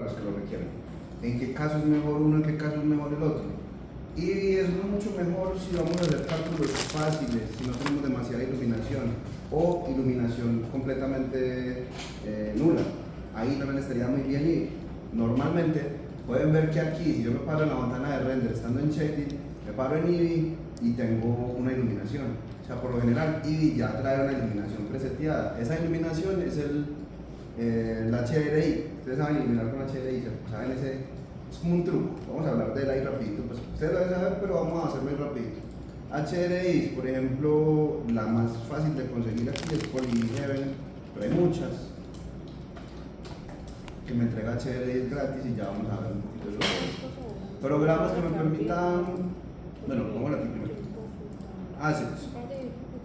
para los que lo requieren. ¿En qué caso es mejor uno, en qué caso es mejor el otro? Y es mucho mejor si vamos a hacer cálculos fáciles, si no tenemos demasiada iluminación o iluminación completamente nula. Ahí también estaría muy bien ir. Normalmente pueden ver que aquí, si yo me paro en la ventana de render estando en Shading, me paro en Eevee y tengo una iluminación. O sea, por lo general Eevee ya trae una iluminación preseteada. Esa iluminación es el HDRI. Ustedes saben iluminar con HDRI, ¿saben ese? Es como un truco. Vamos a hablar de él ahí rapidito. Pues ustedes lo deben saber, pero vamos a hacerlo muy rapidito. HDRI, por ejemplo, la más fácil de conseguir aquí es Polyheaven, pero hay muchas que me entrega HDRI gratis y ya vamos a ver un poquito de eso. Programas que me permitan, bueno, pongo la primero. Assets,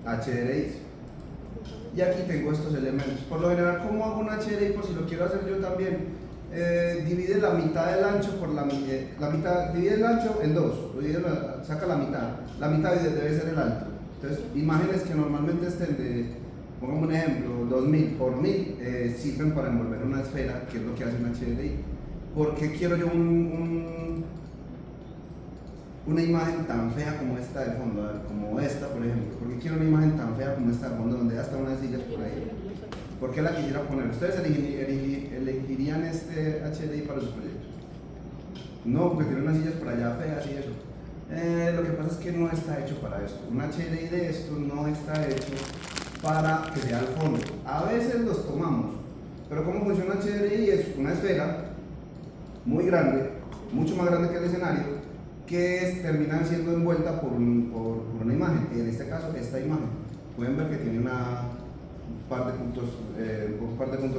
HDRI. Y aquí tengo estos elementos. Por lo general, ¿cómo hago un HDRI? Por si lo quiero hacer yo también. Divide la mitad del ancho por la mitad, divide el ancho en dos, saca la mitad debe ser el alto. Entonces, imágenes que normalmente estén de, pongamos un ejemplo, 2000 por 1000, sirven para envolver una esfera, que es lo que hace un HDRI. ¿Por qué quiero yo una imagen tan fea como esta de fondo? A ver, como esta, por ejemplo. ¿Por qué quiero una imagen tan fea como esta de fondo, donde hay hasta unas sillas por ahí? ¿Por qué la quisiera poner? ¿Ustedes elegirían este HDI para sus proyectos? No, porque tiene unas sillas por allá feas y eso. Lo que pasa es que no está hecho para esto. Un HDI de esto no está hecho para que sea al fondo. A veces los tomamos, pero ¿cómo funciona un HDI? Es una esfera muy grande, mucho más grande que el escenario, que termina siendo envuelta por una imagen. En este caso, esta imagen. Pueden ver que tiene un par de puntos de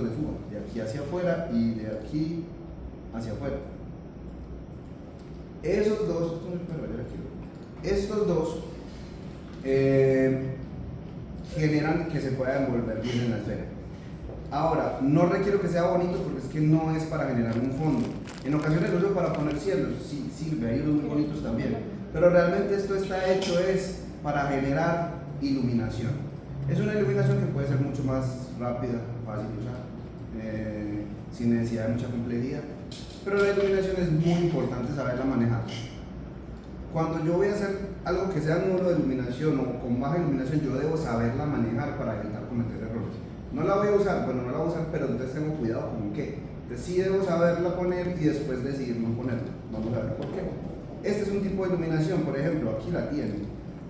fuga, de aquí hacia afuera y de aquí hacia afuera. Estos dos generan que se pueda envolver bien en la esfera. Ahora, no requiero que sea bonito porque es que no es para generar un fondo. En ocasiones lo uso para poner cielos, sí sirve, hay unos muy bonitos también. Pero realmente esto está hecho es para generar iluminación. Es una iluminación que puede ser mucho más rápida, fácil de usar, sin necesidad de mucha complejidad. Pero la iluminación es muy importante saberla manejar. Cuando yo voy a hacer algo que sea nulo de iluminación o con baja iluminación, yo debo saberla manejar para evitar cometer errores. No la voy a usar, bueno, no la voy a usar, pero entonces tengo cuidado con qué. Entonces sí debo saberla poner y después decidir no ponerla. Vamos a ver por qué. Este es un tipo de iluminación, por ejemplo, aquí la tienen.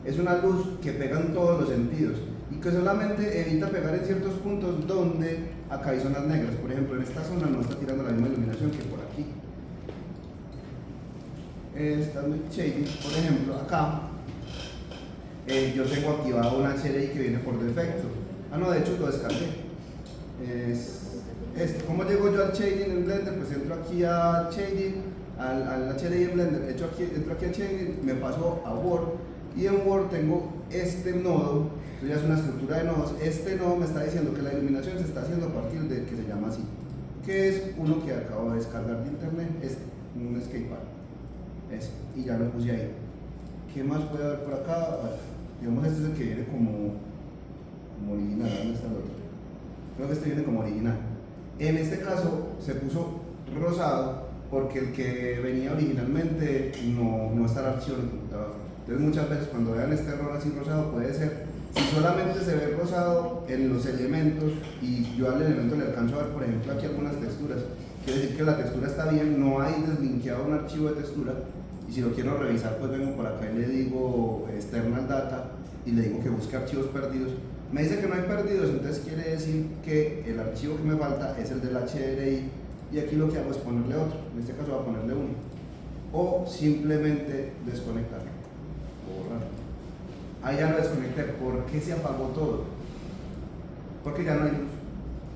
Es una luz que pega en todos los sentidos y que solamente evita pegar en ciertos puntos donde acá hay zonas negras. Por ejemplo, en esta zona no está tirando la misma iluminación que por aquí. Estando en shading, por ejemplo, acá yo tengo activado un HDI que viene por defecto. No, de hecho lo descargué. ¿Cómo llego yo al shading en Blender? Pues entro aquí a shading, al HDI en Blender, entro aquí a shading, me paso a Word y en Word tengo este nodo. Esto ya es una estructura de nodos. Este nodo me está diciendo que la iluminación se está haciendo a partir de que se llama así, que es uno que acabo de descargar de internet, un skatepark. Y ya lo puse ahí. ¿Qué más puede haber por acá? Digamos, este es el que viene como original. ¿Dónde está el otro? Creo que este viene como original. En este caso se puso rosado porque el que venía originalmente no está el archivo en el computador. Entonces muchas veces cuando vean este error así rosado puede ser, si solamente se ve rosado en los elementos y yo al elemento le alcanzo a ver, por ejemplo, aquí algunas texturas, quiere decir que la textura está bien, no hay deslinkeado un archivo de textura, y si lo quiero revisar pues vengo por acá y le digo external data y le digo que busque archivos perdidos. Me dice que no hay perdidos, entonces quiere decir que el archivo que me falta es el del HDRI y aquí lo que hago es ponerle otro, en este caso voy a ponerle uno, o simplemente desconectarlo, borrar. Ahí ya lo desconecté. ¿Por qué se apagó todo? Porque ya no hay luz,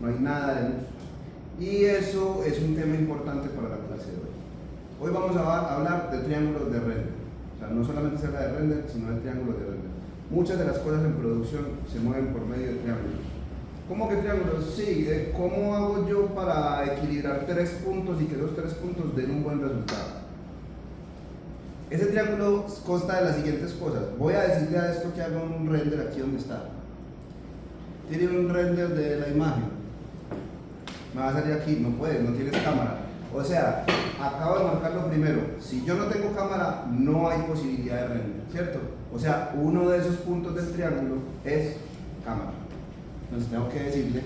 no hay nada de luz. Y eso es un tema importante para la clase de hoy. Hoy vamos a hablar de triángulos de render. O sea, no solamente se habla de render, sino de triángulos de render. Muchas de las cosas en producción se mueven por medio de triángulos. ¿Cómo que triángulos? Sí, ¿cómo hago yo para equilibrar tres puntos y que esos tres puntos den un buen resultado? Ese triángulo consta de las siguientes cosas. Voy a decirle a esto que haga un render aquí donde está. Tiene un render de la imagen. Me va a salir aquí, no puedes, no tienes cámara. O sea, acabo de marcar lo primero. Si yo no tengo cámara, no hay posibilidad de render, ¿cierto? O sea, uno de esos puntos del triángulo es cámara. Entonces tengo que decirle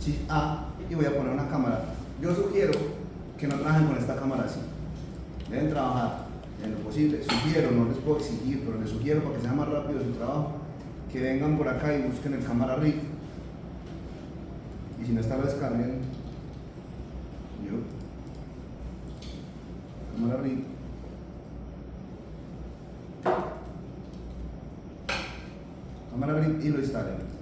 Shift A y voy a poner una cámara. Yo sugiero que no trabajen con esta cámara así. Deben trabajar en lo posible. Sugiero, no les puedo exigir, pero les sugiero para que sea más rápido su trabajo, que vengan por acá y busquen el cámara rig. Y si no está, lo descarguen. Yo. Cámara rig. Cámara rig y lo instalen.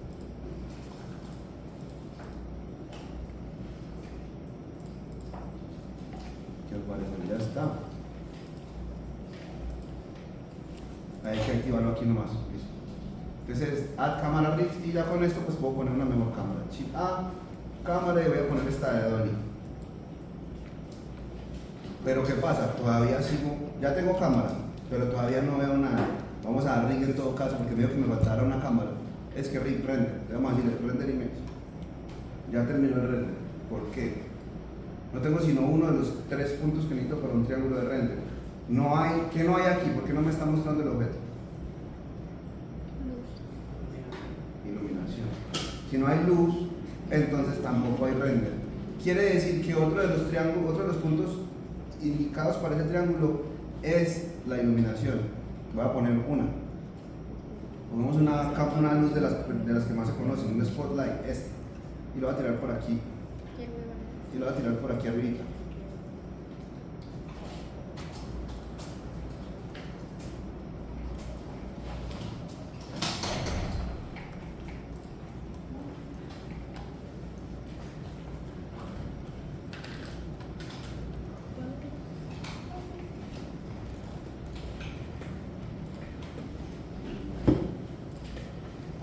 Que al parecer ya está. Hay que activarlo aquí nomás. Listo. Entonces, add cámara rig y ya con esto pues puedo poner una mejor cámara. Shift A, cámara y voy a poner esta de Dolly. Pero ¿qué pasa? Todavía sigo, ya tengo cámara, pero todavía no veo nada. Vamos a dar rig en todo caso porque veo que me faltará una cámara. Es que rig render, vamos a decirle render image. Ya terminó el render. ¿Por qué? No tengo sino uno de los 3 puntos que necesito para un triángulo de render. No hay, ¿qué no hay aquí? ¿Por qué no me está mostrando el objeto? Iluminación. Si no hay luz, entonces tampoco hay render. Quiere decir que otro de los triángulos, otro de los puntos indicados para ese triángulo es la iluminación. Voy a poner una. Pongamos una luz de las que más se conocen, un spotlight, este. Y lo voy a tirar por aquí. Y lo voy a tirar por aquí arriba.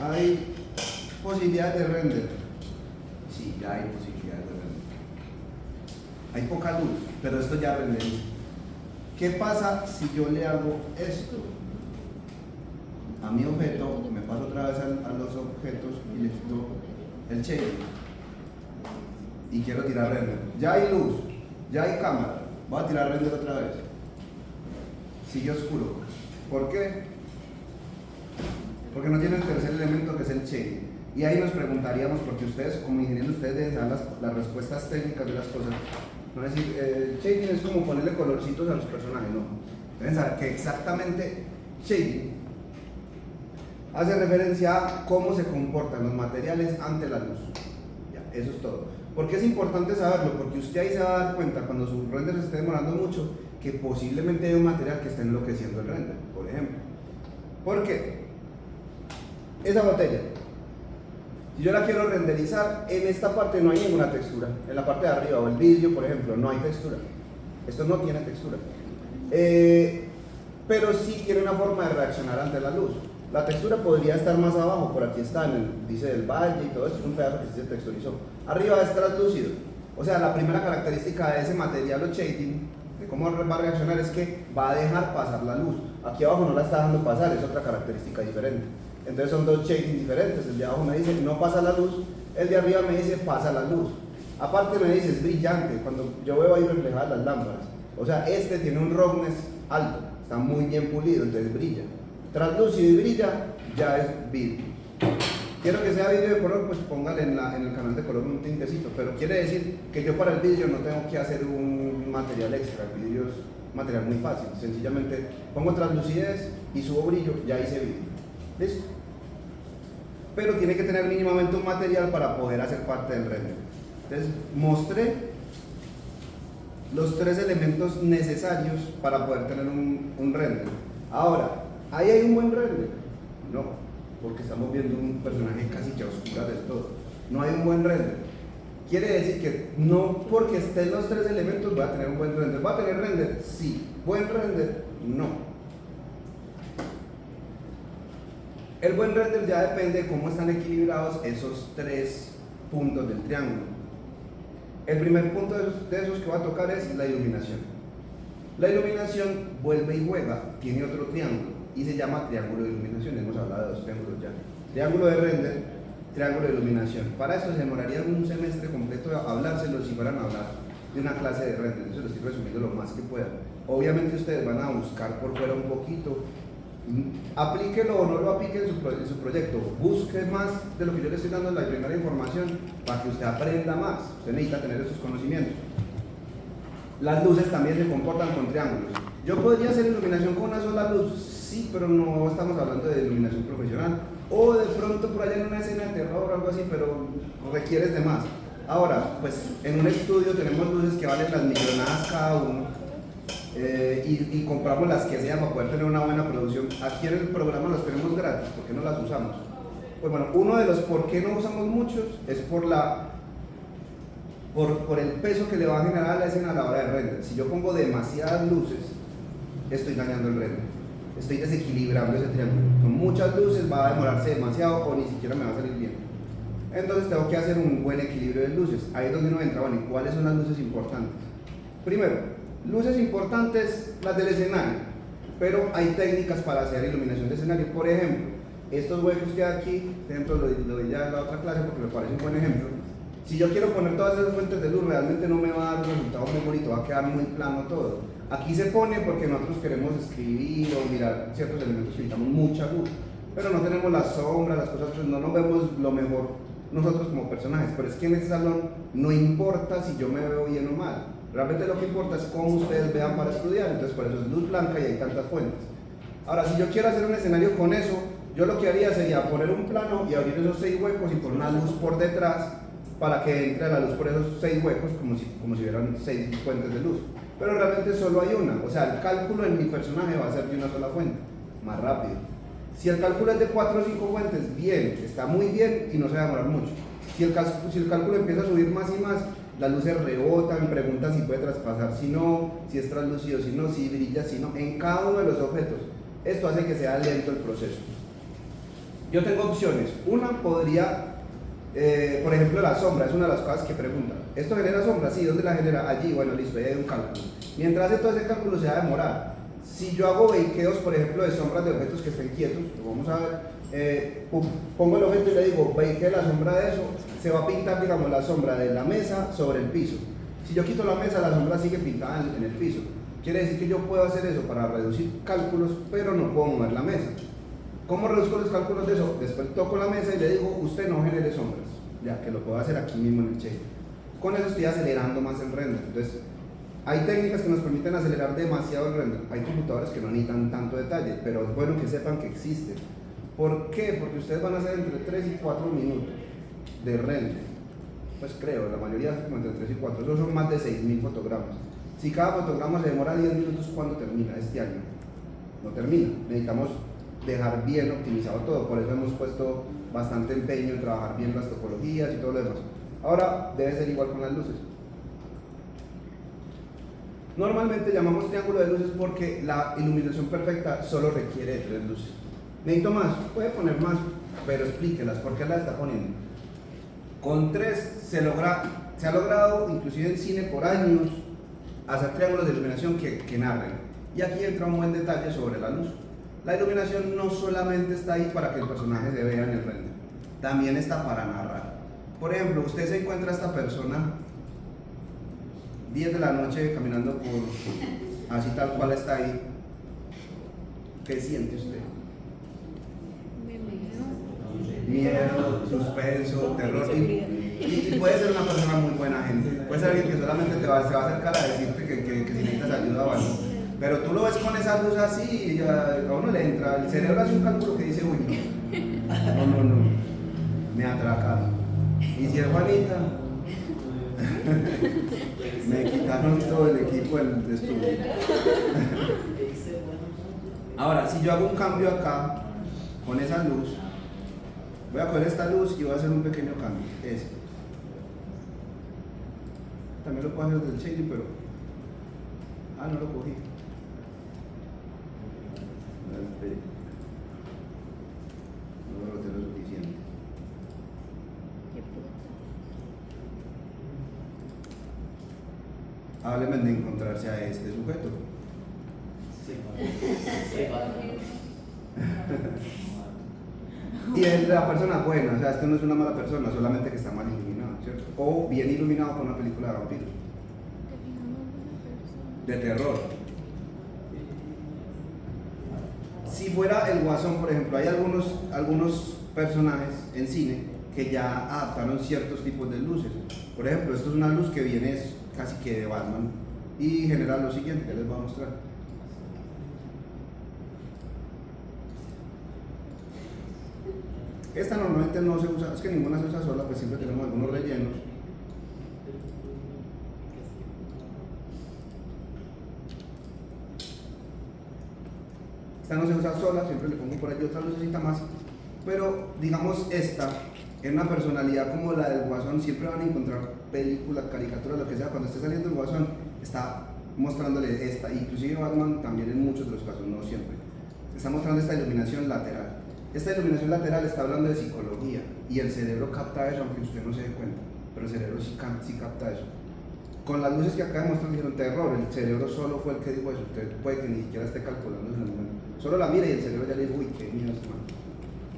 ¿Hay posibilidades de render? Sí, ya hay posibilidades de render. Hay poca luz, pero esto ya renderiza. ¿Qué pasa si yo le hago esto a mi objeto? Me paso otra vez a los objetos y le quito el shading y quiero tirar render. Ya hay luz, ya hay cámara. Voy a tirar render otra vez. Sigue oscuro. ¿Por qué? Porque no tiene el tercer elemento, que es el shading. Y ahí nos preguntaríamos, porque ustedes como ingenieros ustedes deben dar las respuestas técnicas de las cosas. No es decir, shading es como ponerle colorcitos a los personajes, no. Deben saber que exactamente shading hace referencia a cómo se comportan los materiales ante la luz. Ya, eso es todo. ¿Por qué es importante saberlo? Porque usted ahí se va a dar cuenta cuando su render se esté demorando mucho que posiblemente hay un material que está enloqueciendo el render, por ejemplo. ¿Por qué? Esa botella, si yo la quiero renderizar, en esta parte no hay ninguna textura. En la parte de arriba o el vidrio, por ejemplo, no hay textura. Esto no tiene textura. Pero sí tiene una forma de reaccionar ante la luz. La textura podría estar más abajo, por aquí está, dice del valle y todo esto, es un pedazo que sí se texturizó. Arriba es translúcido. O sea, la primera característica de ese material o shading, de cómo va a reaccionar, es que va a dejar pasar la luz. Aquí abajo no la está dejando pasar, es otra característica diferente. Entonces son dos shadings diferentes. El de abajo me dice no pasa la luz, el de arriba me dice pasa la luz. Aparte me dice es brillante, cuando yo veo ahí reflejadas las lámparas. O sea, este tiene un roughness alto, está muy bien pulido, entonces brilla. Translúcido y brilla, ya es vidrio. Quiero que sea vidrio de color, pues póngale en el canal de color un tintecito, pero quiere decir que yo para el vidrio no tengo que hacer un material extra. El vidrio es material muy fácil, sencillamente pongo translucidez y subo brillo, ya hice vidrio. ¿Listo? Pero tiene que tener mínimamente un material para poder hacer parte del render. Entonces mostré los 3 elementos necesarios para poder tener un render. Ahora, ¿ahí hay un buen render? No, porque estamos viendo un personaje casi que a oscuras del todo. No hay un buen render. Quiere decir que no porque estén los 3 elementos voy a tener un buen render. ¿Va a tener render? Sí. ¿Buen render? No. El buen render ya depende de cómo están equilibrados esos 3 puntos del triángulo. El primer punto de esos que va a tocar es la iluminación. La iluminación vuelve y juega, tiene otro triángulo y se llama triángulo de iluminación. Hemos hablado de 2 triángulos ya. Triángulo de render, triángulo de iluminación. Para esto se demoraría un semestre completo a hablárselo si fueran a hablar de una clase de render. Eso lo estoy resumiendo lo más que pueda. Obviamente ustedes van a buscar por fuera un poquito, aplíquelo o no lo aplique en su proyecto, busque más de lo que yo le estoy dando en la primera información para que usted aprenda más. Usted necesita tener esos conocimientos. Las luces también se comportan con triángulos. Yo podría hacer iluminación con una sola luz, sí, pero no estamos hablando de iluminación profesional. O de pronto por allá en una escena de terror o algo así, pero requieres de más. Ahora, pues en un estudio tenemos luces que valen las millonadas cada uno, y compramos las que sean para poder tener una buena producción. Aquí en el programa las tenemos gratis, ¿por qué no las usamos? Pues bueno, uno de los por qué no usamos muchos es por el peso que le va a generar a la escena a la hora de render. Si yo pongo demasiadas luces, estoy dañando el render, estoy desequilibrando ese triángulo. Con muchas luces va a demorarse demasiado o ni siquiera me va a salir bien. Entonces tengo que hacer un buen equilibrio de luces. Ahí es donde uno entra. Bueno, ¿y cuáles son las luces importantes? Primero, luces importantes, las del escenario, pero hay técnicas para hacer iluminación de escenario. Por ejemplo, estos huecos que hay aquí, dentro lo vi ya en la otra clase porque me parece un buen ejemplo. Si yo quiero poner todas esas fuentes de luz, realmente no me va a dar un resultado muy bonito, va a quedar muy plano todo. Aquí se pone porque nosotros queremos escribir o mirar ciertos elementos que necesitamos mucha luz, pero no tenemos la sombra, las cosas, pues no nos vemos lo mejor nosotros como personajes. Pero es que en este salón no importa si yo me veo bien o mal, realmente lo que importa es cómo ustedes vean para estudiar. Entonces por eso es luz blanca y hay tantas fuentes. Ahora, si yo quiero hacer un escenario con eso, yo lo que haría sería poner un plano y abrir esos 6 huecos y poner una luz por detrás para que entre la luz por esos 6 huecos como si hubieran 6 fuentes de luz. Pero realmente solo hay una, o sea, el cálculo en mi personaje va a ser de una sola fuente, más rápido. Si el cálculo es de 4 o 5 fuentes, bien, está muy bien y no se va a demorar mucho. Si el cálculo empieza a subir más y más, las luces rebotan, preguntan si puede traspasar, si no, si es translúcido, si no, si brilla, si no, en cada uno de los objetos. Esto hace que sea lento el proceso. Yo tengo opciones. Una podría, por ejemplo, la sombra, es una de las cosas que preguntan. ¿Esto genera sombra? Sí, ¿dónde la genera? Allí, bueno, listo, ahí hay un cálculo. Mientras hace todo ese cálculo se va a demorar. Si yo hago beikeos, por ejemplo, de sombras de objetos que estén quietos, lo vamos a ver, pongo el objeto y le digo, beikee la sombra de eso, se va a pintar, digamos, la sombra de la mesa sobre el piso. Si yo quito la mesa, la sombra sigue pintada en el piso. Quiere decir que yo puedo hacer eso para reducir cálculos, pero no puedo mover la mesa. ¿Cómo reduzco los cálculos de eso? Después toco la mesa y le digo, usted no genere sombras, ya que lo puedo hacer aquí mismo en el shader. Con eso estoy acelerando más el render. Entonces, hay técnicas que nos permiten acelerar demasiado el render. Hay computadores que no necesitan tanto detalle, pero es bueno que sepan que existen. ¿Por qué? Porque ustedes van a hacer entre 3 y 4 minutos de render. Pues creo, la mayoría es como entre 3 y 4. Esos son más de 6.000 fotogramas. Si cada fotograma se demora 10 minutos, ¿cuándo termina? Este año no termina. Necesitamos dejar bien optimizado todo. Por eso hemos puesto bastante empeño en trabajar bien las topologías y todo lo demás. Ahora debe ser igual con las luces. Normalmente llamamos triángulo de luces porque la iluminación perfecta solo requiere de 3 luces. ¿Necesito más? Puede poner más, pero explíquelas. ¿Por qué la está poniendo? Con 3 se ha logrado, inclusive en cine por años, hacer triángulos de iluminación que narren. Y aquí entra un buen detalle sobre la luz. La iluminación no solamente está ahí para que el personaje se vea en el render, también está para narrar. Por ejemplo, usted se encuentra a esta persona 10 de la noche caminando por así tal cual está ahí. ¿Qué siente usted? Miedo, suspenso, terror. Y puede ser una persona muy buena gente. Puede ser alguien que solamente se va a acercar a decirte que si necesitas ayuda o algo. Pero tú lo ves con esa luz así y a uno le entra. El cerebro hace un cálculo que dice, uy, no, me atracaron. Y si es Juanita, me quitaron todo el equipo de estudio. Ahora, si yo hago un cambio acá, con esa luz, voy a coger esta luz y voy a hacer un pequeño cambio. Esto. También lo puedo hacer desde el shading, pero... no lo cogí. No lo roté lo suficiente. Hábleme de encontrarse a este sujeto. Y es la persona buena, o sea, este no es una mala persona, solamente que está mal iluminado, ¿cierto? O bien iluminado con una película de vampiros. de terror. Si fuera el Guasón, por ejemplo, hay algunos personajes en cine que ya adaptaron ciertos tipos de luces. Por ejemplo, esto es una luz que viene casi que de Batman y genera lo siguiente que les voy a mostrar. Esta normalmente no se usa, es que ninguna se usa sola, pues siempre tenemos algunos rellenos. Esta no se usa sola, siempre le pongo por ahí otra lucecita más, pero digamos esta, en una personalidad como la del Guasón, siempre van a encontrar películas, caricaturas, lo que sea, cuando esté saliendo el Guasón, está mostrándole esta, inclusive Batman también en muchos de los casos, no siempre, está mostrando esta iluminación lateral. Esta iluminación lateral está hablando de psicología, y el cerebro capta eso, aunque usted no se dé cuenta, pero el cerebro sí capta eso. Con las luces que acá demuestran dijeron terror, el cerebro solo fue el que dijo eso, usted puede que ni siquiera esté calculando en el momento, solo la mira y el cerebro ya le dijo, uy, qué miedo este man.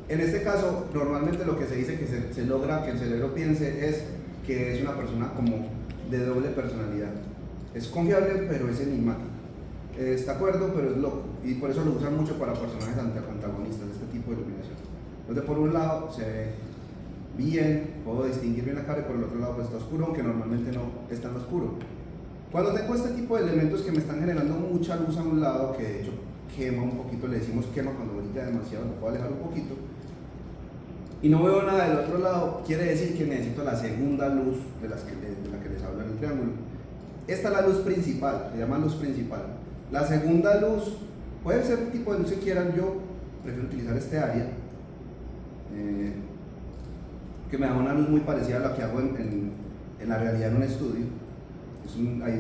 En este caso, normalmente lo que se dice que se logra que el cerebro piense es que es una persona como de doble personalidad. Es confiable, pero es enigmático. Está de acuerdo, pero es loco. Y por eso lo usan mucho para personajes antagonistas, este tipo de iluminación. Entonces, por un lado, se ve bien, puedo distinguir bien la cara, y por el otro lado, pues está oscuro, aunque normalmente no es tan oscuro. Cuando tengo este tipo de elementos que me están generando mucha luz a un lado, que de hecho quema un poquito, le decimos quema cuando brilla demasiado, lo puedo alejar un poquito, y no veo nada del otro lado, quiere decir que necesito la segunda luz de la que les hablo en el triángulo. Esta es la luz principal, se llama luz principal. La segunda luz, puede ser el tipo de luz que quieran, yo prefiero utilizar este área, que me da una luz muy parecida a la que hago en la realidad en un estudio.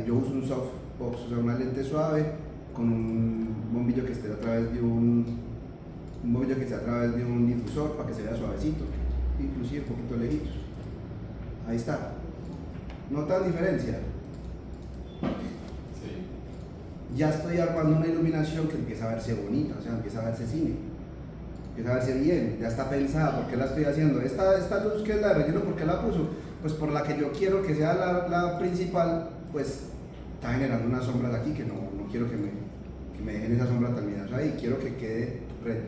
Yo uso un softbox, o sea, una lente suave, con un bombillo que esté a través de un difusor para que se vea suavecito, inclusive un poquito lejitos. Ahí está. ¿Notan diferencia? Sí. Ya estoy armando una iluminación que empieza a verse bonita, o sea, empieza a verse cine, empieza a verse bien, ya está pensada. ¿Por qué la estoy haciendo? Esta luz que es la de relleno, ¿por qué la puso? Pues por la que yo quiero que sea la principal, pues está generando unas sombras aquí que no quiero que me dejen esa sombra terminada ahí, quiero que quede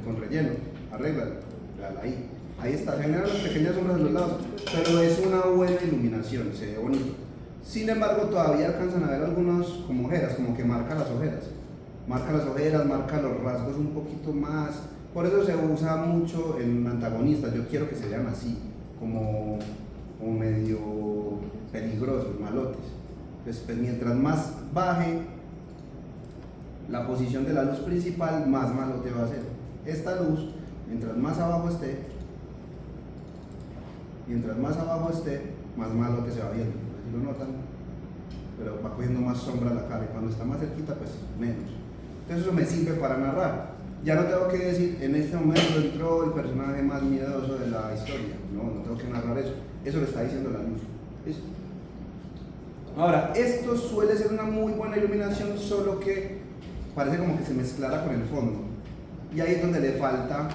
con relleno, arréglalo, ahí está, se generan las pequeñas sombras de los lados, pero es una buena iluminación, se ve bonito. Sin embargo, todavía alcanzan a ver algunas como ojeras, como que marca las ojeras, marca los rasgos un poquito más, por eso se usa mucho en antagonistas. Yo quiero que se vean así, como medio peligrosos, malotes. Pues mientras más baje la posición de la luz principal, más malote va a ser. Esta luz, mientras más abajo esté, más malote se va viendo. Así lo notan, pero va cogiendo más sombra a la cara, y cuando está más cerquita, pues menos. Entonces eso me sirve para narrar. Ya no tengo que decir, en este momento entró el personaje más miedoso de la historia. No tengo que narrar eso. Eso lo está diciendo la luz. ¿Listo? Ahora, esto suele ser una muy buena iluminación, solo que parece como que se mezclara con el fondo. Y ahí es donde le falta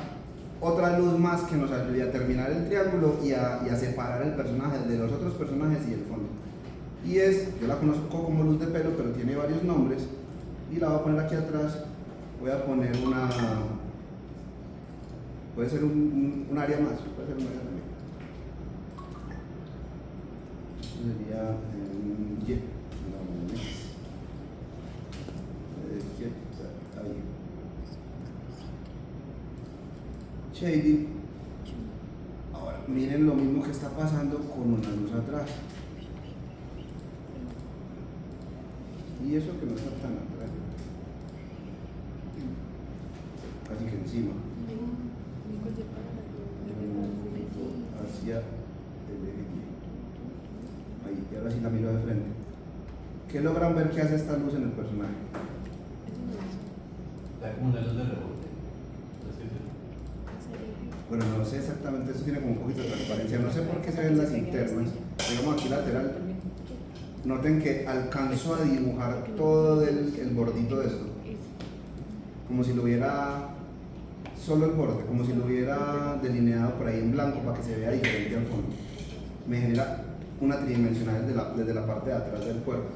otra luz más que nos ayude a terminar el triángulo y a separar el personaje de los otros personajes y el fondo. Y yo la conozco como luz de pelo, pero tiene varios nombres. Y la voy a poner aquí atrás. Voy a poner puede ser un área más, puede ser un área también. Sería ahí. Shading. Ahora miren lo mismo que está pasando con una luz atrás. Y eso que no está tan atrás, casi que encima, hacia el eje Y. Ahí, y ahora sí la miro de frente. ¿Qué logran ver que hace esta luz en el personaje? Da como una luz de rebote. Bueno, no sé exactamente, eso tiene como un poquito de transparencia, no sé por qué se ven las internas, digamos aquí lateral. Noten que alcanzo a dibujar todo el bordito de esto, como si lo hubiera, solo el borde, como si lo hubiera delineado por ahí en blanco para que se vea diferente al fondo. Me genera una tridimensional desde la parte de atrás del cuerpo.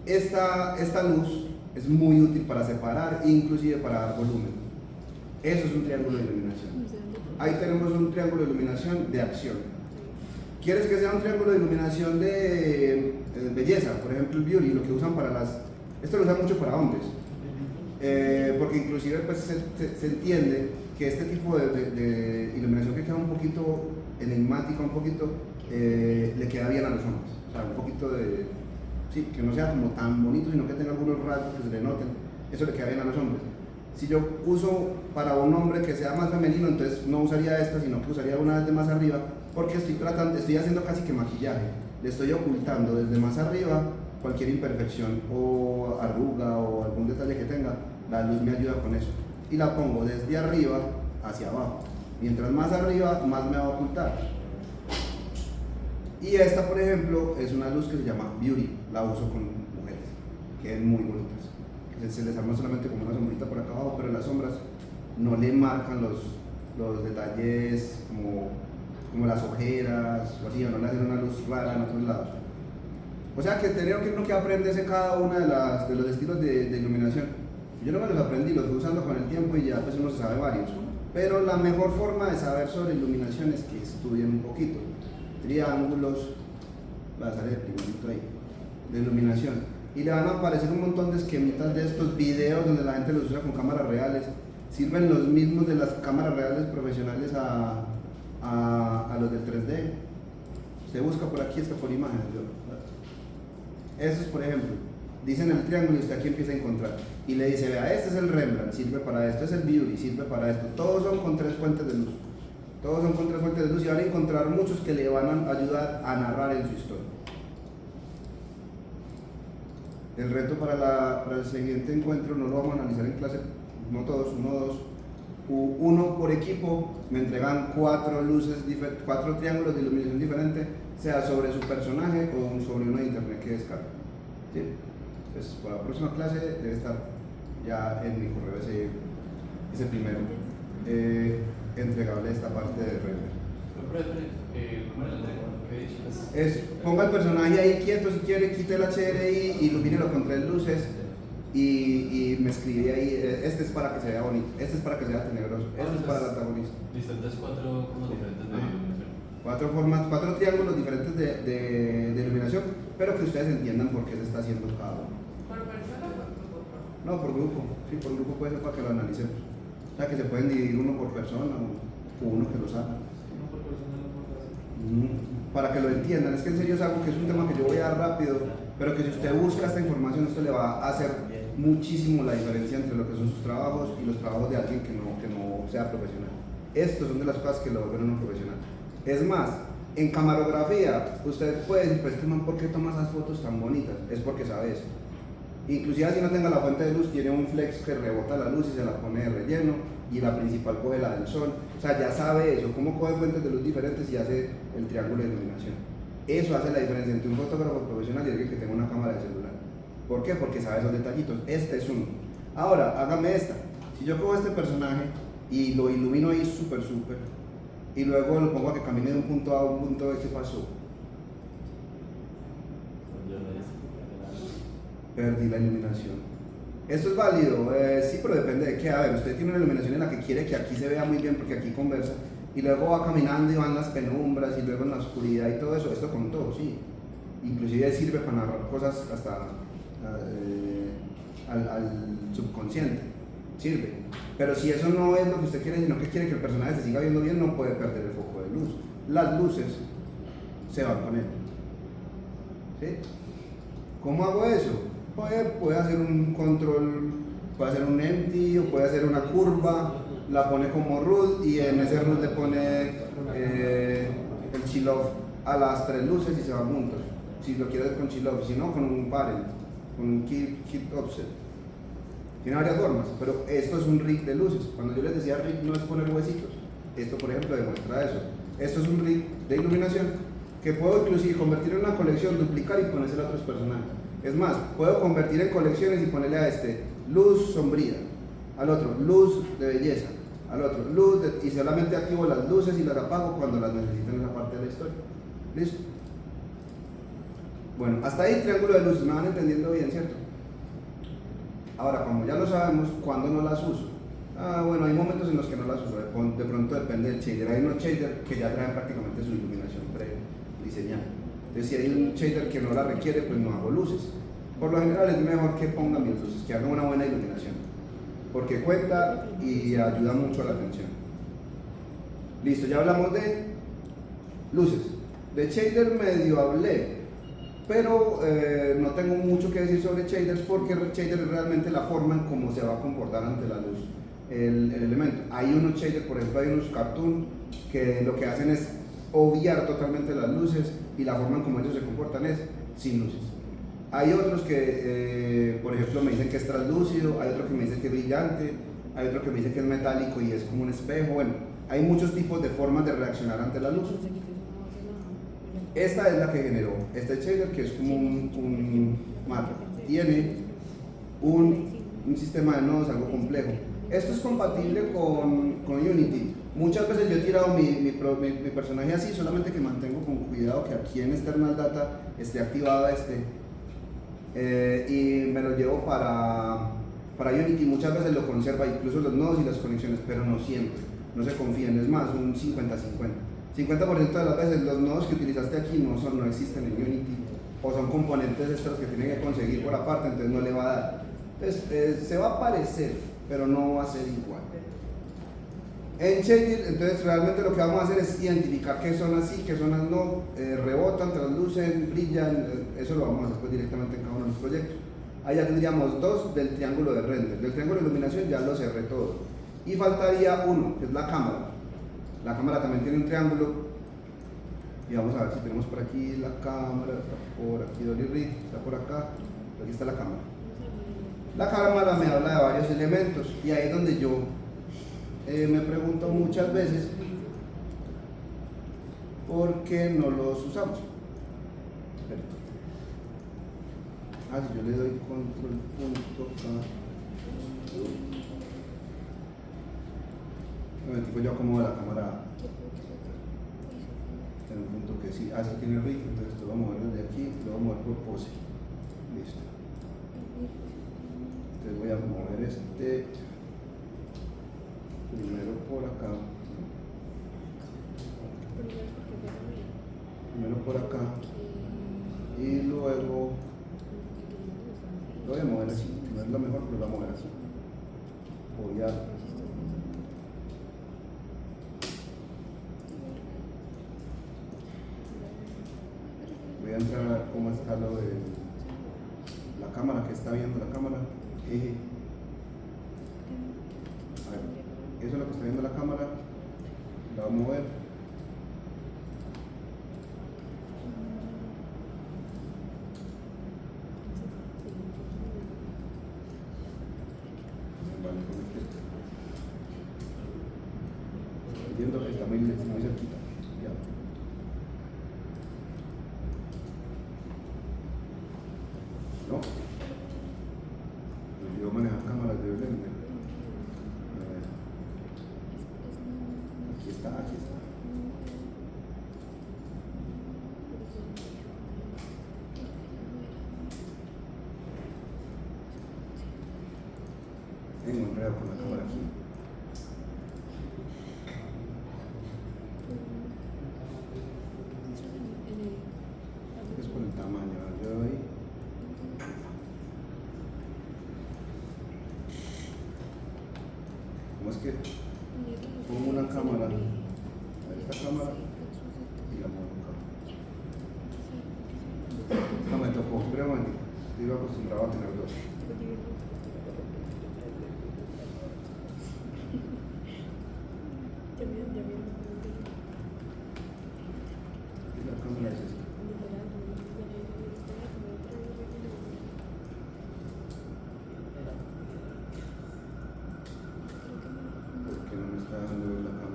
esta luz es muy útil para separar, inclusive para dar volumen. Eso es un triángulo de iluminación. Ahí tenemos un triángulo de iluminación de acción. ¿Quieres que sea un triángulo de iluminación de belleza? Por ejemplo, el beauty, lo que usan para las... Esto lo usan mucho para hombres. Porque inclusive pues, se entiende que este tipo de iluminación que queda un poquito enigmática, un poquito, le queda bien a los hombres. O sea, un poquito de... Sí, que no sea como tan bonito, sino que tenga algunos rasgos que se le noten. Eso le queda bien a los hombres. Si yo uso para un hombre que sea más femenino, entonces no usaría esta, sino que usaría una de más arriba, porque estoy haciendo casi que maquillaje. Le estoy ocultando desde más arriba cualquier imperfección o arruga o algún detalle que tenga. La luz me ayuda con eso. Y la pongo desde arriba hacia abajo. Mientras más arriba, más me va a ocultar. Y esta, por ejemplo, es una luz que se llama Beauty. La uso con mujeres, que es muy bonitas. Se les arma solamente como una sombrita por acá abajo, pero en las sombras no le marcan los detalles como las ojeras o así, o no le hacen una luz rara en otros lados. O sea que tenemos que uno que aprenderse cada uno de los estilos de iluminación. Yo no me los aprendí, los fui usando con el tiempo y ya pues uno se sabe varios. Pero la mejor forma de saber sobre iluminación es que estudien un poquito. Triángulos, va a salir el primerito ahí, de iluminación. Y le van a aparecer un montón de esquemitas de estos videos donde la gente los usa con cámaras reales. Sirven los mismos de las cámaras reales profesionales a los del 3D. Usted busca por aquí, está por imágenes. Estos, por ejemplo, dicen el triángulo y usted aquí empieza a encontrar. Y le dice, vea, este es el Rembrandt, sirve para esto, este es el Beauty, sirve para esto. Todos son con 3 fuentes de luz. Todos son con 3 fuentes de luz y van a encontrar muchos que le van a ayudar a narrar en su historia. El reto para el siguiente encuentro no lo vamos a analizar en clase, no todos, uno por equipo. Me entregan 4 luces, 4 triángulos de iluminación diferentes, sea sobre su personaje o sobre uno de internet que descarga. ¿Sí? Entonces, para la próxima clase debe estar ya en mi correo ese primero entregable esta parte de Render. Ponga el personaje ahí quieto si quiere, quite el HDRI, ilumínelo con 3 luces y me escribe ahí, este es para que se vea bonito, este es para que se vea tenebroso, este es para el antagonista. Listo, entonces 4 formas diferentes de iluminación. 4 triángulos diferentes de iluminación, pero que ustedes entiendan por qué se está haciendo cada uno. ¿Por persona o por grupo? No, por grupo, sí, por grupo puede ser para que lo analicemos. O sea, que se pueden dividir uno por persona o uno que los haga. Para que lo entiendan, es que en serio es algo que es un tema que yo voy a dar rápido, pero que si usted busca esta información, esto le va a hacer muchísimo la diferencia entre lo que son sus trabajos y los trabajos de alguien que no sea profesional. Estas son de las cosas que lo vuelven a un profesional. Es más, en camarografía, usted puede decir, pues este man, ¿por qué toma esas fotos tan bonitas? Es porque sabe eso. Inclusive si no tenga la fuente de luz, tiene un flex que rebota la luz y se la pone de relleno, y la principal coge la del sol. O sea, ya sabe eso, cómo coge fuentes de luz diferentes y hace el triángulo de iluminación. Eso hace la diferencia entre un fotógrafo profesional y alguien que tenga una cámara de celular. ¿Por qué? Porque sabe esos detallitos. Este es uno. Ahora, hágame esta. Si yo cojo este personaje y lo ilumino ahí súper, y luego lo pongo a que camine de un punto A a un punto B, ¿qué pasó? Perdí la iluminación. ¿Esto es válido? Sí, pero depende de qué. A ver, usted tiene una iluminación en la que quiere que aquí se vea muy bien porque aquí conversa, y luego va caminando y van las penumbras y luego en la oscuridad y todo eso. Esto con todo, sí. Inclusive sirve para narrar cosas hasta al subconsciente. Sirve. Pero si eso no es lo que usted quiere, sino que quiere que el personaje se siga viendo bien, no puede perder el foco de luz. Las luces se van con él. ¿Sí? ¿Cómo hago eso? Puede hacer un control, puede hacer un empty o puede hacer una curva, la pone como root y en ese root le pone el chill off a las 3 luces y se van juntos. Si lo quiere hacer con chill off, si no con un parent, con un keep offset. Tiene varias formas, pero esto es un rig de luces. Cuando yo les decía rig no es poner huesitos. Esto por ejemplo demuestra eso. Esto es un rig de iluminación que puedo inclusive convertir en una colección, duplicar y ponerse a otros personajes. Es más, puedo convertir en colecciones y ponerle a este luz sombría, al otro luz de belleza, al otro luz y solamente activo las luces y las apago cuando las necesito en esa parte de la historia. ¿Listo? Bueno, hasta ahí triángulo de luces, me van entendiendo bien, ¿cierto? Ahora, como ya lo sabemos, ¿cuándo no las uso? Bueno, hay momentos en los que no las uso, de pronto depende del shader. Hay unos shaders que ya traen prácticamente su iluminación prediseñada. Entonces, si hay un shader que no la requiere, pues no hago luces. Por lo general es mejor que ponga mis luces, que hagan una buena iluminación, porque cuenta y ayuda mucho a la atención. Listo, ya hablamos de luces. De shader medio hablé, pero no tengo mucho que decir sobre shaders, porque shader es realmente la forma en cómo se va a comportar ante la luz el elemento. Hay unos shaders, por ejemplo, hay unos cartoon que lo que hacen es obviar totalmente las luces y la forma en cómo ellos se comportan es sin luces. Hay otros que, por ejemplo, me dicen que es translúcido, hay otro que me dice que es brillante, hay otro que me dice que es metálico y es como un espejo. Bueno, hay muchos tipos de formas de reaccionar ante la luz. Esta es la que generó este shader, que es como un marco. Tiene un sistema de nodos algo complejo. Esto es compatible con Unity. Muchas veces yo he tirado mi personaje así, solamente que mantengo con cuidado que aquí en External Data esté activado y me lo llevo para Unity. Muchas veces lo conserva incluso los nodos y las conexiones, pero no siempre, no se confíen, es más, un 50-50. 50% de las veces los nodos que utilizaste aquí no existen en Unity, o son componentes extras que tienen que conseguir por aparte, entonces no le va a dar. Entonces se va a parecer, pero no va a ser igual. En Shader, entonces realmente lo que vamos a hacer es identificar qué zonas sí, qué zonas no, rebotan, traslucen, brillan. Eso lo vamos a hacer pues directamente en cada uno de los proyectos. Allá tendríamos dos del triángulo de render. Del triángulo de iluminación ya lo cerré todo. Y faltaría uno, que es la cámara. La cámara también tiene un triángulo. Y vamos a ver si tenemos por aquí la cámara, está por aquí Dolly Reed, está por acá, aquí está la cámara. La cámara me habla de varios elementos y ahí es donde yo me pregunto muchas veces por qué no los usamos. Si yo le doy control punto acá, un momentico, yo acomodo la cámara en un punto que sí. Esto tiene rig, entonces lo voy a mover desde aquí, lo voy a mover por pose. Listo. Entonces voy a mover este primero por acá, y luego lo voy a mover así. No es lo mejor, pero lo voy a mover así. Voy a entrar a ver cómo está lo de la cámara, que está viendo la cámara. A ver, eso es lo que está viendo la cámara. La voy a mover. Vale, viendo que está muy cerquita. Ya. ¿No? Me olvidó manejar cámaras de Blender. Aquí está. Tengo un enredo con la cámara aquí. Es por el tamaño, yo doy. ¿Cómo es que pongo una cámara? A ver, esta cámara y la muevo acá. No me tocó, espera un momento. Estoy acostumbrado a tener dos. Y la cámara es esta. ¿Por qué no me está dejando ver la cámara?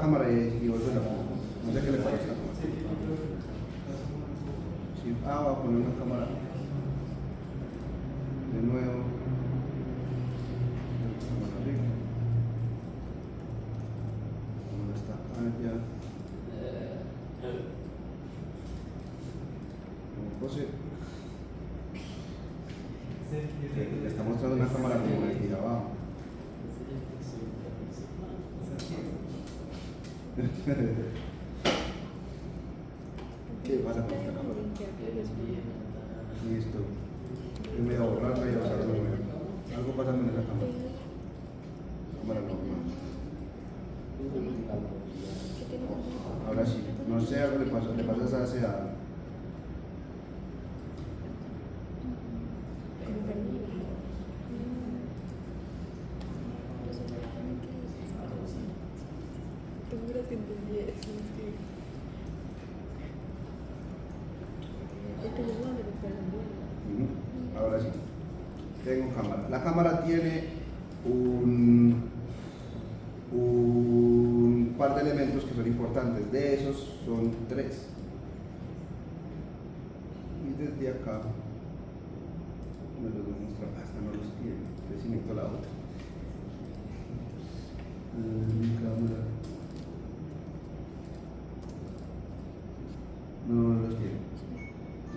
cámara y vuelvo y la pongo. No sé qué le pasa a esta cámara. Sí, voy a poner una cámara de nuevo. ¿Dónde está? Ah, ya. José. Le está mostrando una cámara como de aquí abajo. ¿Qué pasa con esta cámara? Listo. Yo me voy a borrarla y a usarla de nuevo. Algo pasa con esa cámara. Cámara normal. Ahora sí, no sé, algo le pasa a esa. Ahora sí, tengo cámara. La cámara tiene un par de elementos que son importantes. De esos son 3. Y desde acá me los voy a mostrar. Hasta no los tiene. Entonces necesito la otra. Mi cámara. No los tiene.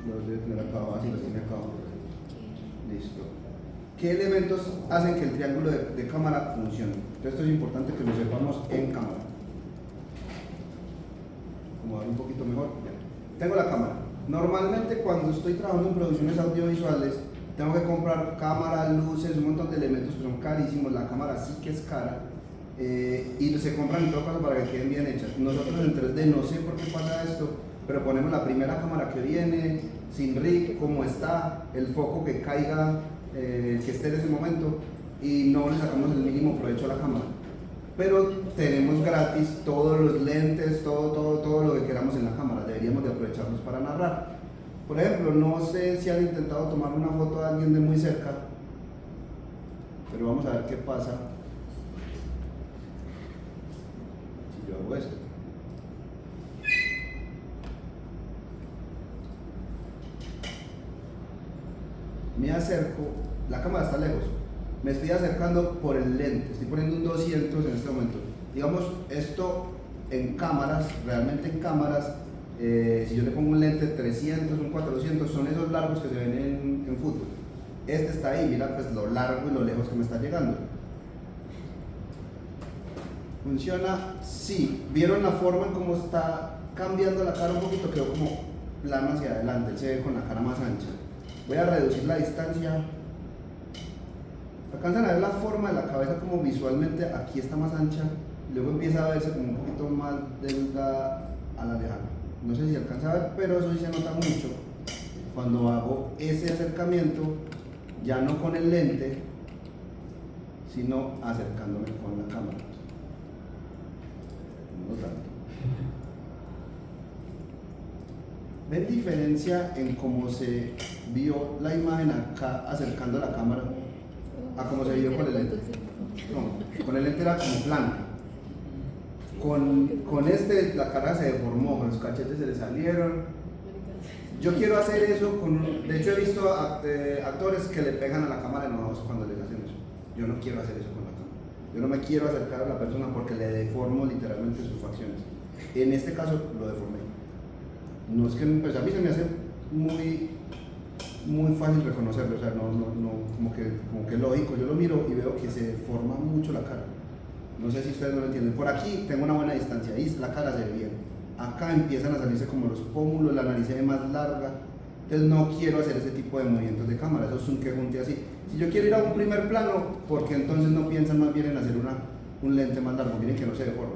Los debe tener acá abajo, si los tiene acá abajo. Listo. ¿Qué elementos hacen que el triángulo de cámara funcione? Entonces esto es importante que lo sepamos en cámara. Como ver un poquito mejor. Bien. Tengo la cámara. Normalmente cuando estoy trabajando en producciones audiovisuales tengo que comprar cámaras, luces, un montón de elementos que son carísimos. La cámara sí que es cara. Y se compran en todo caso para que queden bien hechas. Nosotros en 3D no sé por qué pasa esto, pero ponemos la primera cámara que viene, sin rig, como está, el foco que caiga, que esté en ese momento, y no le sacamos el mínimo provecho a la cámara. Pero tenemos gratis todos los lentes, todo lo que queramos en la cámara, deberíamos de aprovecharlos para narrar. Por ejemplo, no sé si han intentado tomar una foto de alguien de muy cerca, pero vamos a ver qué pasa si yo hago esto. Me acerco, la cámara está lejos, me estoy acercando por el lente, estoy poniendo un 200 en este momento. Digamos, esto en cámaras, realmente en cámaras, si yo le pongo un lente 300, un 400, son esos largos que se ven en fútbol. Este está ahí, mira pues lo largo y lo lejos que me está llegando. ¿Funciona? Sí. ¿Vieron la forma en cómo está cambiando la cara un poquito? Quedó como plano hacia adelante, él se ve con la cara más ancha. Voy a reducir la distancia. Alcanzan a ver la forma de la cabeza como visualmente aquí está más ancha, luego empieza a verse como un poquito más delgada a la lejana. No sé si alcanza a ver, pero eso sí se nota mucho cuando hago ese acercamiento, ya no con el lente, sino acercándome con la cámara. No tanto. ¿Ven diferencia en cómo se vio la imagen acá acercando la cámara a cómo se vio con el lente? No, con el lente era como plano. Con este la cara se deformó, los cachetes se le salieron. Yo quiero hacer eso de hecho he visto actores que le pegan a la cámara enojados cuando le hacen eso. Yo no quiero hacer eso con la cámara. Yo no me quiero acercar a la persona porque le deformo literalmente sus facciones. En este caso lo deformé. No es que pues a mí se me hace muy fácil reconocerlo, o sea, como que lógico, yo lo miro y veo que se deforma mucho la cara. No sé si ustedes no lo entienden. Por aquí tengo una buena distancia, ahí la cara se ve bien. Acá empiezan a salirse como los pómulos, la nariz se ve más larga. Entonces no quiero hacer ese tipo de movimientos de cámara, eso es un que junte así. Si yo quiero ir a un primer plano, ¿por qué entonces no piensan más bien en hacer un lente más largo? Miren que no se deforma,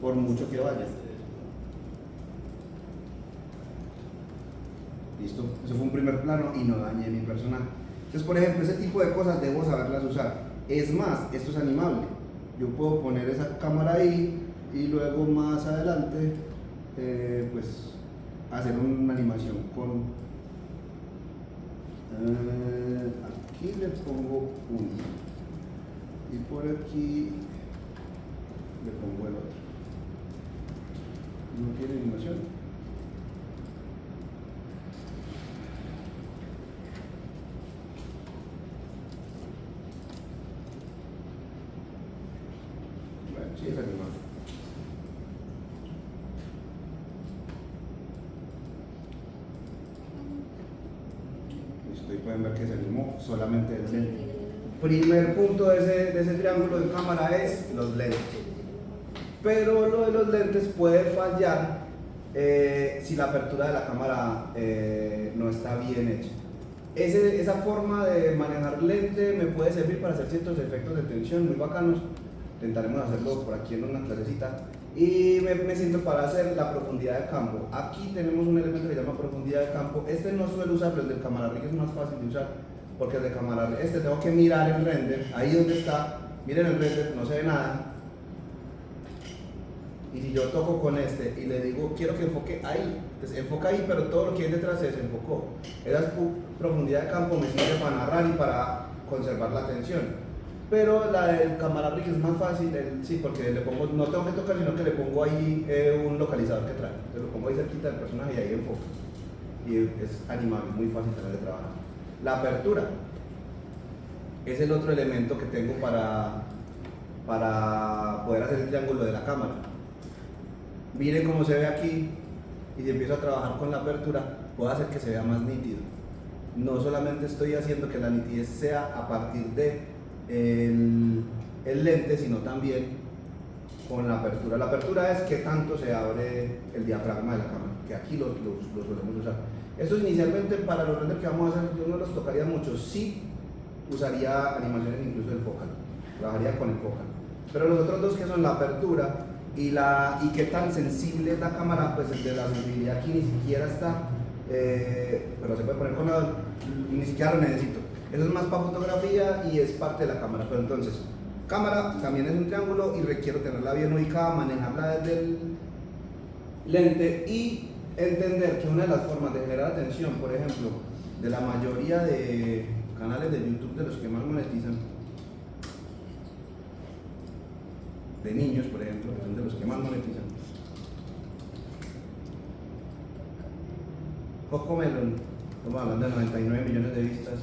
por mucho que vaya. Listo, eso fue un primer plano y no dañé mi personaje. Entonces, por ejemplo, ese tipo de cosas debo saberlas usar. Es más, esto es animable. Yo puedo poner esa cámara ahí y luego más adelante, pues, hacer una animación con... aquí le pongo uno y por aquí le pongo el otro. ¿No quiere animación? Bueno, sí es animado. Listo, y pueden ver que se animó solamente el lente. Primer punto de ese triángulo de cámara es los lentes. Pero lo de los lentes puede fallar si la apertura de la cámara no está bien hecha. Esa forma de manejar lente me puede servir para hacer ciertos efectos de tensión muy bacanos. Intentaremos hacerlo por aquí en una clasecita. Y me siento para hacer la profundidad de campo. Aquí tenemos un elemento que se llama profundidad de campo. Este no suelo usar, pero el del cámara rig es más fácil de usar. Porque el de cámara rig, tengo que mirar el render, ahí donde está. Miren el render, no se ve nada. Y si yo toco con este y le digo, quiero que enfoque ahí, pues enfoca ahí, pero todo lo que hay detrás se desenfocó. Esa profundidad de campo me sirve para narrar y para conservar la atención. Pero la del cámara rig es más fácil, sí, porque le pongo, no tengo que tocar, sino que le pongo ahí un localizador que trae. Te lo pongo ahí cerquita del personaje y ahí enfoca. Y es animable, muy fácil de trabajar. La apertura es el otro elemento que tengo para poder hacer el triángulo de la cámara. Miren cómo se ve aquí, y si empiezo a trabajar con la apertura, puedo hacer que se vea más nítido. No solamente estoy haciendo que la nitidez sea a partir de el lente, sino también con la apertura. La apertura es que tanto se abre el diafragma de la cámara, que aquí lo solemos usar. Estos inicialmente para los renders que vamos a hacer yo no los tocaría mucho, sí usaría animaciones incluso del focal, trabajaría con el focal. Pero los otros dos que son la apertura y qué tan sensible es la cámara, pues el de la sensibilidad aquí ni siquiera está, pero se puede poner con la, ni siquiera lo necesito. Eso es más para fotografía y es parte de la cámara. Pero entonces, cámara también es un triángulo y requiero tenerla bien ubicada, manejarla desde el lente y entender que una de las formas de generar atención, por ejemplo, de la mayoría de canales de YouTube de los que más monetizan, de niños, por ejemplo, que son de los que más monetizan. CoComelon, estamos hablando de 99 millones de vistas,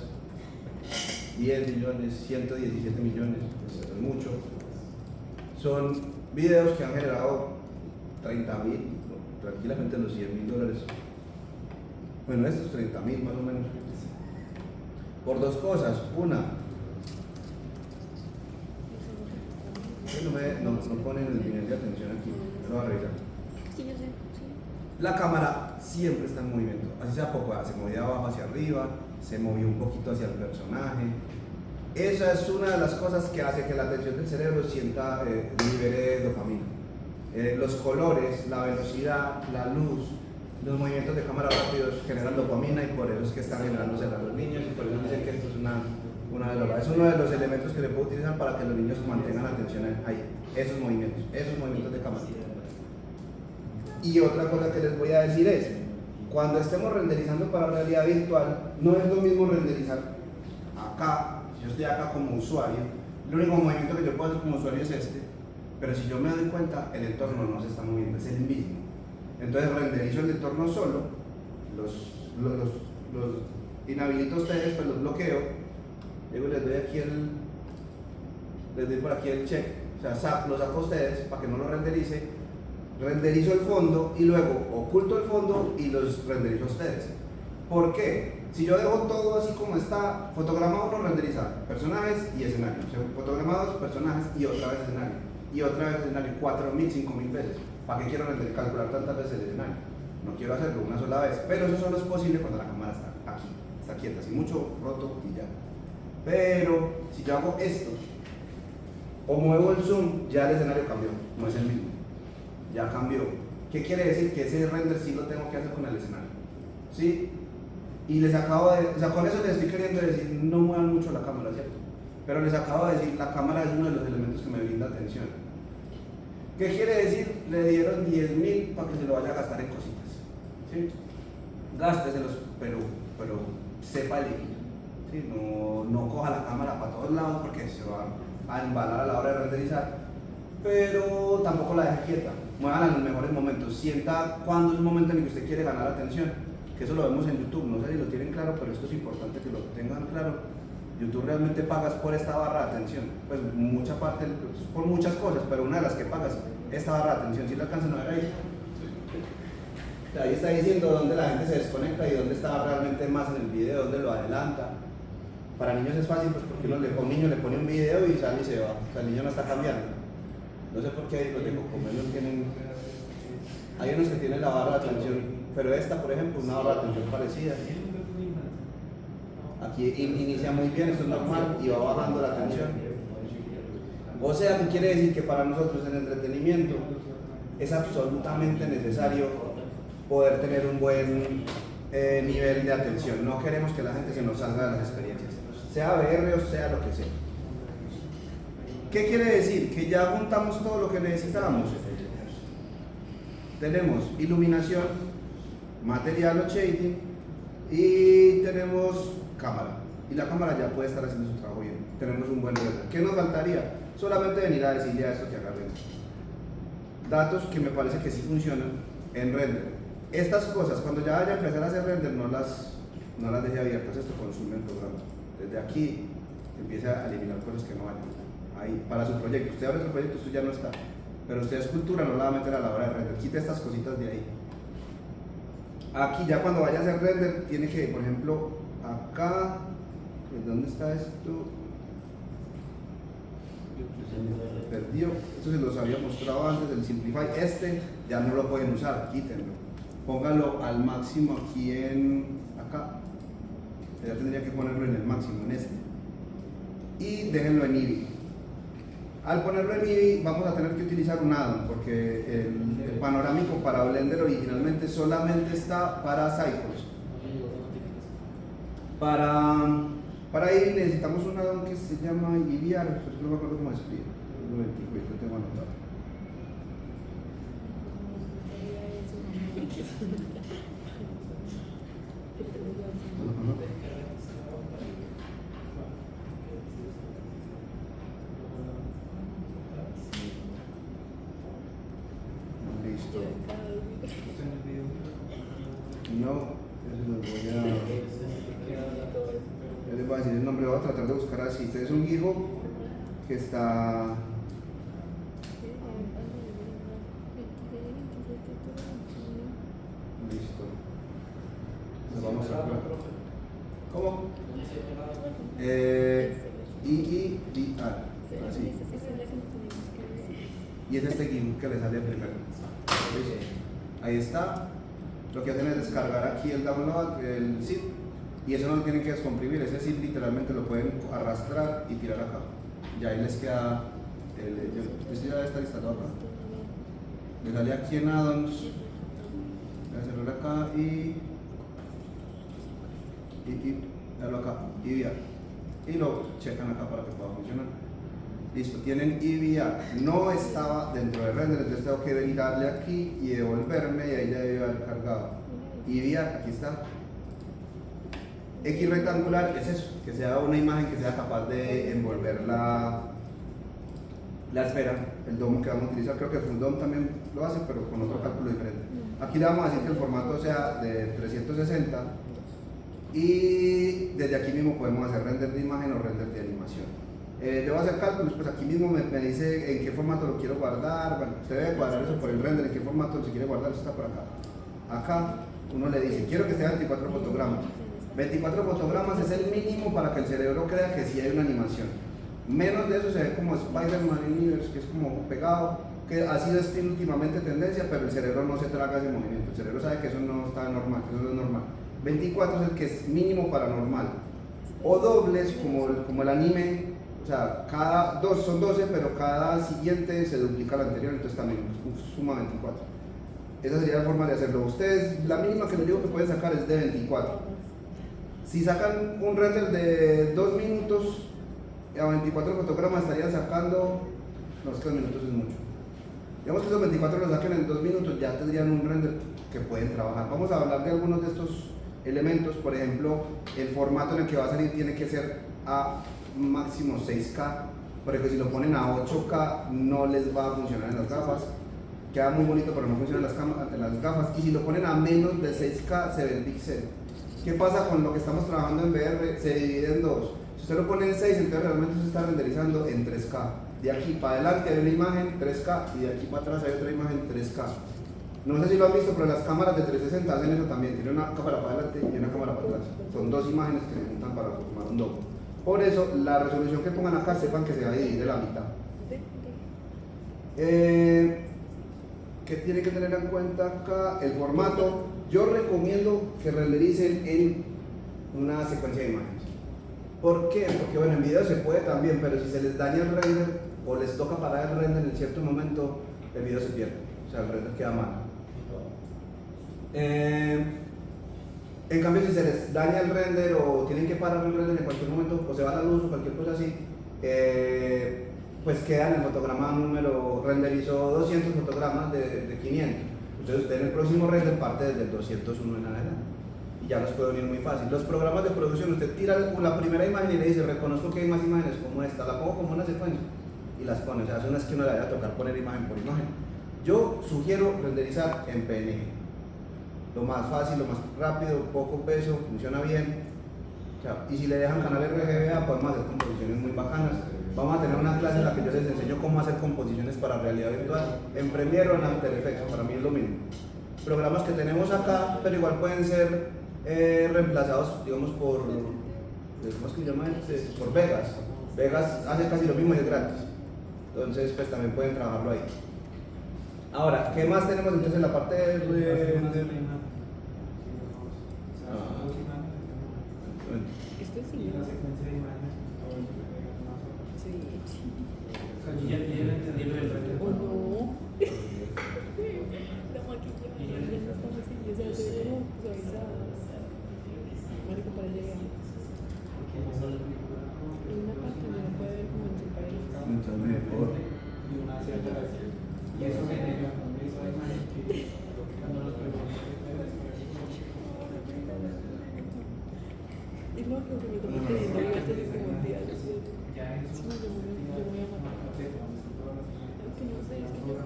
10 millones, 117 millones, pues es mucho. Son videos que han generado 30.000, tranquilamente los $100.000. Bueno, estos 30.000 más o menos. Por dos cosas. Una, no ponen el nivel de atención aquí, pero voy a revisar. Sí, yo sé, sí. La cámara siempre está en movimiento, así sea poco, se movía abajo hacia arriba, se movió un poquito hacia el personaje. Esa es una de las cosas que hace que la atención del cerebro sienta, libere dopamina. Los colores, la velocidad, la luz, los movimientos de cámara rápidos generan dopamina y por eso es que están generándose a los niños y por eso dicen que esto es es uno de los elementos que se puede utilizar para que los niños mantengan la atención ahí, esos movimientos de cámara. Y otra cosa que les voy a decir es, cuando estemos renderizando para realidad virtual, no es lo mismo renderizar acá, si yo estoy acá como usuario, el único movimiento que yo puedo hacer como usuario es este, pero si yo me doy cuenta, el entorno no se está moviendo, es el mismo. Entonces renderizo el entorno solo, los inhabilito a ustedes, pues los bloqueo, luego les doy por aquí el check, o sea, lo saco a ustedes para que no lo renderice, renderizo el fondo y luego oculto el fondo y los renderizo a ustedes. ¿Por qué? Si yo dejo todo así como está, fotograma 1 renderiza personajes y escenario, o sea, fotograma 2 personajes y otra vez escenario, y otra vez escenario, 4.000, 5.000 veces. ¿Para qué quiero calcular tantas veces el escenario? No quiero hacerlo una sola vez, pero eso solo es posible cuando la cámara está aquí, está quieta, así mucho roto y ya. Pero si yo hago esto o muevo el zoom, ya el escenario cambió, no es el mismo, ya cambió. ¿Qué quiere decir? Que ese render sí lo tengo que hacer con el escenario, ¿sí? Y les acabo de, o sea, con eso les estoy queriendo decir, no muevan mucho la cámara, ¿cierto? Pero les acabo de decir, la cámara es uno de los elementos que me brinda atención. ¿Qué quiere decir? Le dieron 10.000 para que se lo vaya a gastar en cositas, ¿sí? Gásteselos, pero sepa elegir, ¿sí? No coja la cámara para todos lados porque se va a embalar a la hora de renderizar, pero tampoco la deje quieta. muevan a los mejores momentos, sienta cuándo es un momento en el que usted quiere ganar atención, que eso lo vemos en YouTube, no sé si lo tienen claro, pero esto es importante que lo tengan claro. YouTube realmente pagas por esta barra de atención, pues mucha parte, por muchas cosas, pero una de las que pagas, esta barra de atención, si la alcanzan a ver ahí. Ahí está diciendo dónde la gente se desconecta y dónde está realmente más en el video, dónde lo adelanta. Para niños es fácil, pues porque a un niño le pone un video y sale y se va, o sea, el niño no está cambiando. No sé por qué los de Cocomelon tienen, hay unos que tienen la barra de atención, pero esta, por ejemplo, una barra de atención parecida. Aquí inicia muy bien, esto es normal, y va bajando la atención. O sea, ¿qué quiere decir? Que para nosotros en entretenimiento es absolutamente necesario poder tener un buen nivel de atención. No queremos que la gente se nos salga de las experiencias, sea VR o sea lo que sea. ¿Qué quiere decir? Que ya juntamos todo lo que necesitábamos. Tenemos iluminación, material o shading y tenemos cámara. Y la cámara ya puede estar haciendo su trabajo bien. Tenemos un buen render. ¿Qué nos faltaría? Solamente venir a decirle a esto que haga render. Datos que me parece que sí funcionan en render. Estas cosas, cuando ya vaya a empezar a hacer render, no las deje abiertas, esto consume el programa. Desde aquí empieza a eliminar cosas que no valen. Ahí, para su proyecto, usted abre su proyecto, esto ya no está. Pero usted es cultura, no la va a meter a la hora de render. Quite estas cositas de ahí. Aquí ya cuando vaya a hacer render, tiene que, por ejemplo, acá, ¿dónde está esto? Se perdió. Esto se los había mostrado antes, el Simplify. Este ya no lo pueden usar, quítenlo. Póngalo al máximo aquí acá. Ya tendría que ponerlo en el máximo, en este. Y déjenlo en Eevee. Al ponerlo en Eevee vamos a tener que utilizar un add-on porque el panorámico para Blender originalmente solamente está para Cycles. Para Eevee necesitamos un add-on que se llama EeveeArt, pero no me acuerdo cómo se escribe. Un momentico, yo lo tengo anotado. Listo. No, eso lo voy a... Yo les voy a decir el nombre, voy a tratar de buscar así. Este es un guijo que está... Listo. Lo vamos a ver. ¿Cómo? EeveeArt. Así. Y es este GIMP que le sale primero. ¿Listo? Ahí está. Lo que hacen es descargar aquí el download, el zip, y eso no lo tienen que descomprimir. Ese zip literalmente lo pueden arrastrar y tirar acá. Y ahí les queda. Este ya debe estar instalado acá. Le sale aquí en add-ons. Voy a hacerlo acá y darlo acá, EeveeArt. Y lo checan acá para que pueda funcionar. Listo, tienen EeveeArt. No estaba dentro de render, entonces tengo que venir a darle aquí y devolverme y ahí ya debe haber cargado. EeveeArt, aquí está. X rectangular es eso, que sea una imagen que sea capaz de envolver la esfera, el domo que vamos a utilizar. Creo que el Full Dome también lo hace, pero con otro cálculo diferente. Aquí le vamos a decir que el formato sea de 360 y desde aquí mismo podemos hacer render de imagen o render de animación. Le voy a hacer cálculos, pues aquí mismo me dice en qué formato lo quiero guardar. Bueno, usted debe guardar eso por el render, en qué formato se quiere guardar, eso está por acá. Acá uno le dice, quiero que sea 24 fotogramas. 24 fotogramas es el mínimo para que el cerebro crea que sí hay una animación. Menos de eso se ve como Spider-Man Universe, que es como pegado, que ha sido últimamente tendencia, pero el cerebro no se traga ese movimiento. El cerebro sabe que eso no está normal, que eso no es normal. 24 es el que es mínimo para normal. O dobles, como el anime, o sea, cada dos son 12, pero cada siguiente se duplica al anterior, entonces también suma 24. Esa sería la forma de hacerlo. Ustedes, la mínima que les digo que pueden sacar es de 24. Si sacan un render de 2 minutos a 24 fotogramas, estarían sacando, no, 3 minutos es mucho. Digamos que esos 24 los saquen en 2 minutos, ya tendrían un render que pueden trabajar. Vamos a hablar de algunos de estos elementos. Por ejemplo, el formato en el que va a salir tiene que ser a máximo 6K, porque si lo ponen a 8K no les va a funcionar en las gafas, que queda muy bonito pero no funcionan las gafas, y si lo ponen a menos de 6K se ve el pixel. ¿Qué pasa con lo que estamos trabajando en VR? Se divide en dos. Si usted lo pone en 6, entonces realmente se está renderizando en 3K. De aquí para adelante hay una imagen 3K y de aquí para atrás hay otra imagen 3K. No sé si lo han visto, pero las cámaras de 360 hacen eso también. Tiene una cámara para adelante y una cámara para atrás. Son dos imágenes que se juntan para formar un domo. Por eso, la resolución que pongan acá, sepan que se va a dividir de la mitad. ¿Qué tiene que tener en cuenta acá? El formato. Yo recomiendo que rendericen en una secuencia de imágenes. ¿Por qué? Porque bueno, en video se puede también, pero si se les daña el render o les toca parar el render en cierto momento, el video se pierde. O sea, el render queda mal. En cambio, si se les daña el render o tienen que parar el render en cualquier momento, o se va la luz o cualquier cosa así, pues queda en el fotograma número, renderizó 200 fotogramas de 500. Entonces usted en el próximo render parte desde el 201 en adelante. Y ya los puede unir muy fácil. Los programas de producción, usted tira la primera imagen y le dice, reconozco que hay más imágenes como esta, la pongo como una secuencia y las pone. O sea, son las que uno le vaya a tocar poner imagen por imagen. Yo sugiero renderizar en PNG. Lo más fácil, lo más rápido, poco peso, funciona bien. O sea, y si le dejan canal RGBA, podemos hacer composiciones muy bacanas. Vamos a tener una clase en la que yo les enseño cómo hacer composiciones para realidad virtual en Premiere o en After Effects, para mí es lo mismo. Programas que tenemos acá, pero igual pueden ser reemplazados, digamos, por, ¿cómo es que se llama? Por Vegas. Vegas hace casi lo mismo y es gratis. Entonces, pues también pueden trabajarlo ahí. Ahora, ¿qué más tenemos entonces en la parte de Esto sí. Y la secuencia de imágenes, todo eso que pega más o menos. Sí. O sea, yo ya entendí lo del render. ¿O no? La maquilla ya no está así, o sea, se ve como suavizada. Marico, para llegar. Porque en esa película En una parte donde no puede ver como en su país. Mucho mejor. y una cierta y eso genera esa imagen que cuando los preguntan Y no, creo que me tomé teniendo iba a ser como tía. ya en su Sí, yo voy a matar. Es que no sé, es que yo.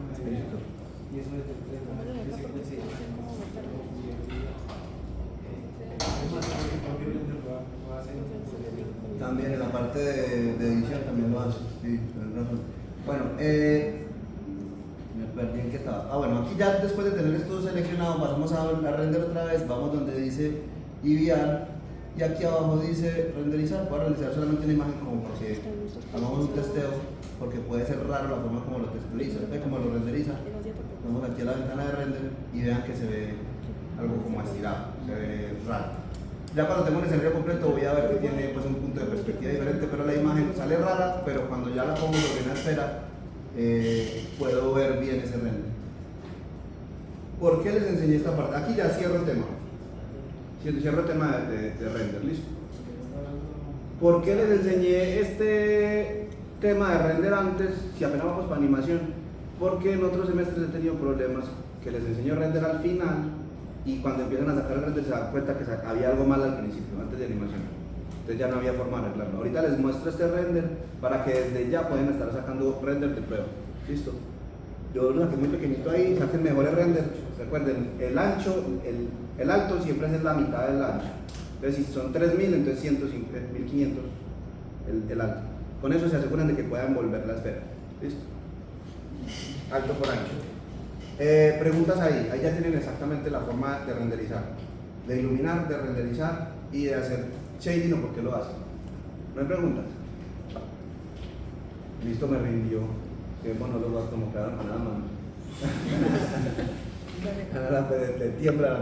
y eso es de Vamos a acá porque sí, no sé cómo matar. También en la parte de edición también lo hace. Sí, tienes razón. Bueno, me perdí en qué estaba. Bueno, aquí ya después de tener esto seleccionado, pasamos a render otra vez. Vamos donde dice IVR y aquí abajo dice renderizar. Voy a renderizar solamente una imagen como porque hagamos un testeo, porque puede ser raro la forma como lo texturiza. ¿Ve cómo lo renderiza? Vamos aquí a la ventana de render y vean que se ve algo como estirado, se ve raro. Ya cuando tengo el escenario completo voy a ver que tiene pues un punto de perspectiva diferente, pero la imagen sale rara, pero cuando ya la pongo sobre una esfera puedo ver bien ese render. ¿Por qué les enseñé esta parte? Aquí ya cierro el tema. Cierro el tema de render, listo. ¿Por qué les enseñé este tema de render antes si apenas vamos para animación? Porque en otros semestres he tenido problemas que les enseño render al final y cuando empiezan a sacar el render se dan cuenta que había algo mal al principio, antes de animación. Entonces ya no había forma de arreglarlo. Ahorita les muestro este render para que desde ya puedan estar sacando render de prueba. ¿Listo? Yo lo saqué muy pequeñito ahí, saquen mejores renders. Recuerden, el ancho, el alto siempre es la mitad del ancho. Entonces si son 3000, entonces 105, 1500 el alto. Con eso se aseguran de que puedan envolver la esfera. ¿Listo? Alto por ancho. Preguntas ahí ya tienen exactamente la forma de renderizar, de iluminar, de renderizar y de hacer shading o por qué lo hacen. ¿No hay preguntas? Listo, me rindió. Qué monólogo como quedaron con nada más. Ahora te tiembla la